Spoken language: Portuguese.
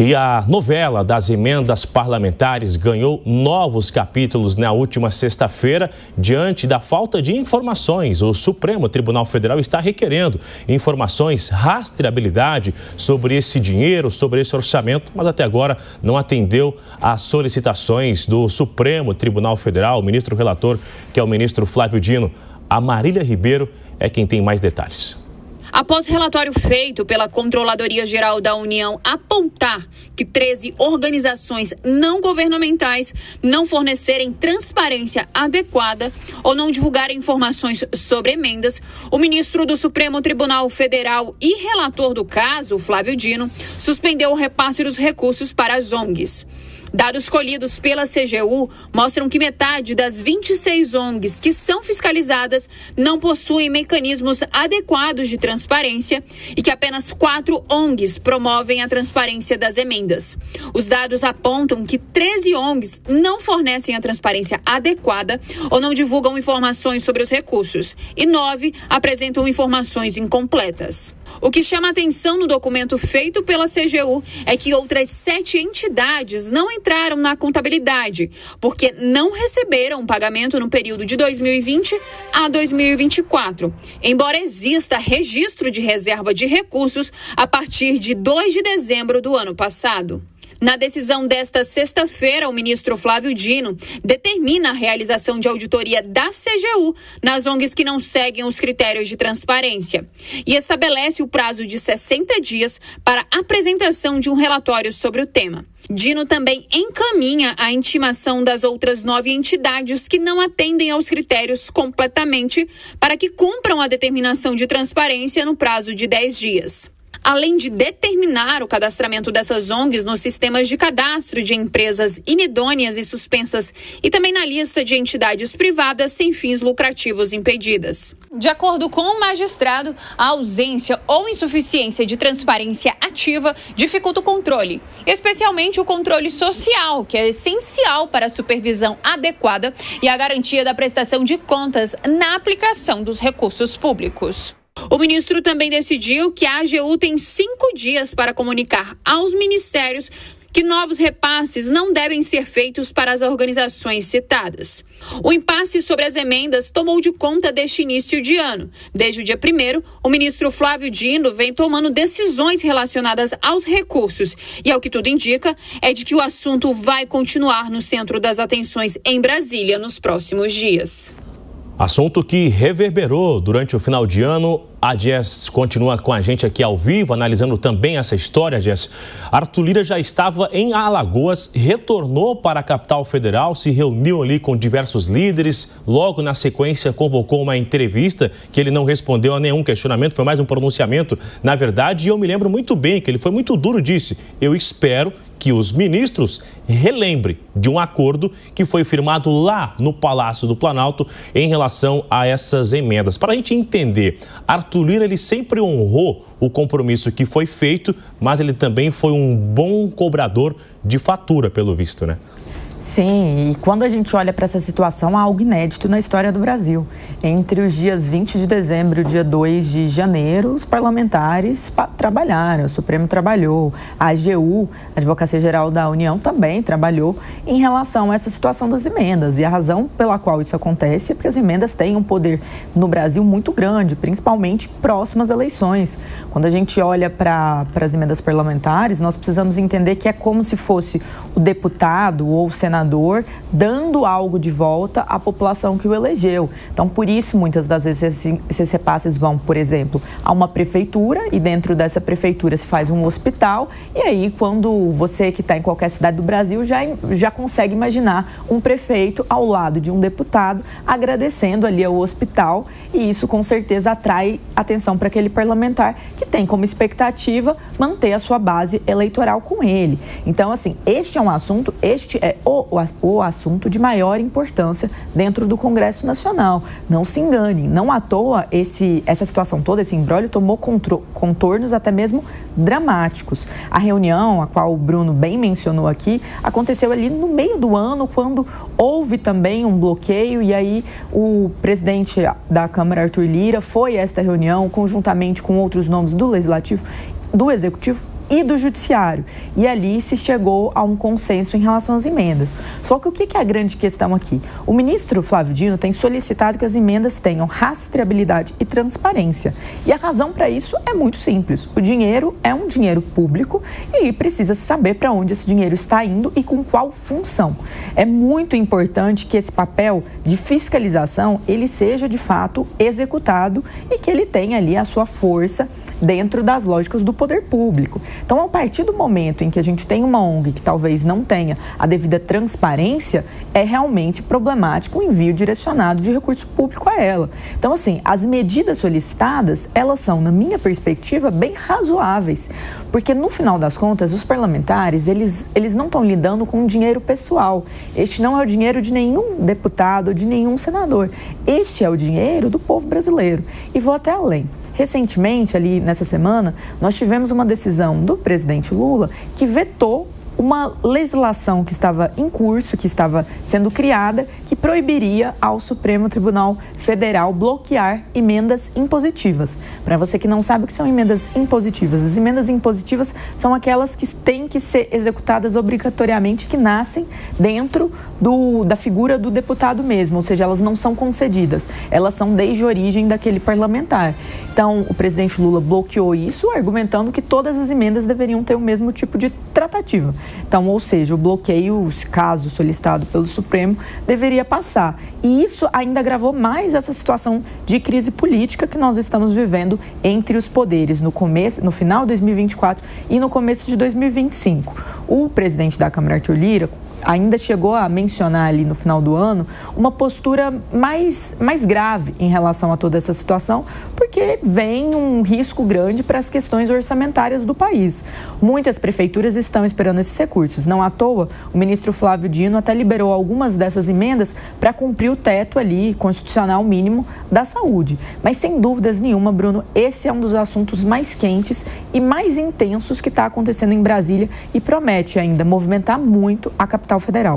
E a novela das emendas parlamentares ganhou novos capítulos na última sexta-feira. Diante da falta de informações, o Supremo Tribunal Federal está requerendo informações, rastreabilidade sobre esse dinheiro, sobre esse orçamento, mas até agora não atendeu às solicitações do Supremo Tribunal Federal, o ministro relator, que é o ministro Flávio Dino. A Marília Ribeiro é quem tem mais detalhes. Após relatório feito pela Controladoria Geral da União apontar que 13 organizações não governamentais não fornecerem transparência adequada ou não divulgarem informações sobre emendas, o ministro do Supremo Tribunal Federal e relator do caso, Flávio Dino, suspendeu o repasse dos recursos para as ONGs. Dados colhidos pela CGU mostram que metade das 26 ONGs que são fiscalizadas não possuem mecanismos adequados de transparência e que apenas 4 ONGs promovem a transparência das emendas. Os dados apontam que 13 ONGs não fornecem a transparência adequada ou não divulgam informações sobre os recursos e 9 apresentam informações incompletas. O que chama atenção no documento feito pela CGU é que outras 7 entidades não entraram na contabilidade, porque não receberam pagamento no período de 2020 a 2024, embora exista registro de reserva de recursos a partir de 2 de dezembro do ano passado. Na decisão desta sexta-feira, o ministro Flávio Dino determina a realização de auditoria da CGU nas ONGs que não seguem os critérios de transparência e estabelece o prazo de 60 dias para a apresentação de um relatório sobre o tema. Dino também encaminha a intimação das outras 9 entidades que não atendem aos critérios completamente para que cumpram a determinação de transparência no prazo de 10 dias. Além de determinar o cadastramento dessas ONGs nos sistemas de cadastro de empresas inidôneas e suspensas e também na lista de entidades privadas sem fins lucrativos impedidas. De acordo com o magistrado, a ausência ou insuficiência de transparência ativa dificulta o controle, especialmente o controle social, que é essencial para a supervisão adequada e a garantia da prestação de contas na aplicação dos recursos públicos. O ministro também decidiu que a AGU tem 5 dias para comunicar aos ministérios que novos repasses não devem ser feitos para as organizações citadas. O impasse sobre as emendas tomou de conta deste início de ano. Desde o dia 1º, o ministro Flávio Dino vem tomando decisões relacionadas aos recursos. E, ao que tudo indica, é de que o assunto vai continuar no centro das atenções em Brasília nos próximos dias. Assunto que reverberou durante o final de ano. A Jess continua com a gente aqui ao vivo, analisando também essa história, Jess. Arthur Lira já estava em Alagoas, retornou para a capital federal, se reuniu ali com diversos líderes. Logo na sequência, convocou uma entrevista que ele não respondeu a nenhum questionamento, foi mais um pronunciamento, na verdade. E eu me lembro muito bem que ele foi muito duro, disse: eu espero que os ministros relembrem de um acordo que foi firmado lá no Palácio do Planalto em relação a essas emendas. Para a gente entender, Arthur Lira, ele sempre honrou o compromisso que foi feito, mas ele também foi um bom cobrador de fatura, pelo visto, né? Sim, e quando a gente olha para essa situação, há algo inédito na história do Brasil. Entre os dias 20 de dezembro e dia 2 de janeiro, os parlamentares trabalharam, o Supremo trabalhou, a AGU, a Advocacia Geral da União, também trabalhou em relação a essa situação das emendas. E a razão pela qual isso acontece é porque as emendas têm um poder no Brasil muito grande, principalmente próximas às eleições. Quando a gente olha para as emendas parlamentares, nós precisamos entender que é como se fosse o deputado ou o senador dando algo de volta à população que o elegeu. Então, por isso, muitas das vezes, esses repasses vão, por exemplo, a uma prefeitura e dentro dessa prefeitura se faz um hospital e aí, quando você que está em qualquer cidade do Brasil já consegue imaginar um prefeito ao lado de um deputado agradecendo ali ao hospital e isso, com certeza, atrai atenção para aquele parlamentar que tem como expectativa manter a sua base eleitoral com ele. Então, assim, este é um assunto, este é o assunto de maior importância dentro do Congresso Nacional. Não se engane, não à toa essa situação toda, esse imbróglio tomou contornos até mesmo dramáticos. A reunião, a qual o Bruno bem mencionou aqui, aconteceu ali no meio do ano, quando houve também um bloqueio e aí o presidente da Câmara, Arthur Lira, foi a esta reunião conjuntamente com outros nomes do Legislativo, do Executivo e do Judiciário. E ali se chegou a um consenso em relação às emendas. Só que o que é a grande questão aqui? O ministro Flávio Dino tem solicitado que as emendas tenham rastreabilidade e transparência. E a razão para isso é muito simples. O dinheiro é um dinheiro público e precisa saber para onde esse dinheiro está indo e com qual função. É muito importante que esse papel de fiscalização ele seja de fato executado e que ele tenha ali a sua força dentro das lógicas do poder público. Então, a partir do momento em que a gente tem uma ONG que talvez não tenha a devida transparência, é realmente problemático o envio direcionado de recurso público a ela. Então, assim, as medidas solicitadas, elas são, na minha perspectiva, bem razoáveis, porque no final das contas, os parlamentares, eles não estão lidando com dinheiro pessoal. Este não é o dinheiro de nenhum deputado, de nenhum senador. Este é o dinheiro do povo brasileiro. E vou até além. Recentemente, ali nessa semana, nós tivemos uma decisão do presidente Lula que vetou uma legislação que estava em curso, que estava sendo criada, que proibiria ao Supremo Tribunal Federal bloquear emendas impositivas. Para você que não sabe o que são emendas impositivas, as emendas impositivas são aquelas que têm que ser executadas obrigatoriamente, que nascem dentro da figura do deputado mesmo, ou seja, elas não são concedidas, elas são desde a origem daquele parlamentar. Então, o presidente Lula bloqueou isso, argumentando que todas as emendas deveriam ter o mesmo tipo de tratativa. Então, ou seja, o bloqueio, caso solicitado pelo Supremo, deveria passar. E isso ainda agravou mais essa situação de crise política que nós estamos vivendo entre os poderes no final de 2024 e no começo de 2025. O presidente da Câmara, Arthur Lira, ainda chegou a mencionar ali no final do ano uma postura mais grave em relação a toda essa situação, porque vem um risco grande para as questões orçamentárias do país. Muitas prefeituras estão esperando esses recursos. Não à toa, o ministro Flávio Dino até liberou algumas dessas emendas para cumprir o teto ali constitucional mínimo da saúde. Mas sem dúvidas nenhuma, Bruno, esse é um dos assuntos mais quentes e mais intensos que está acontecendo em Brasília e promete ainda movimentar muito a capital federal.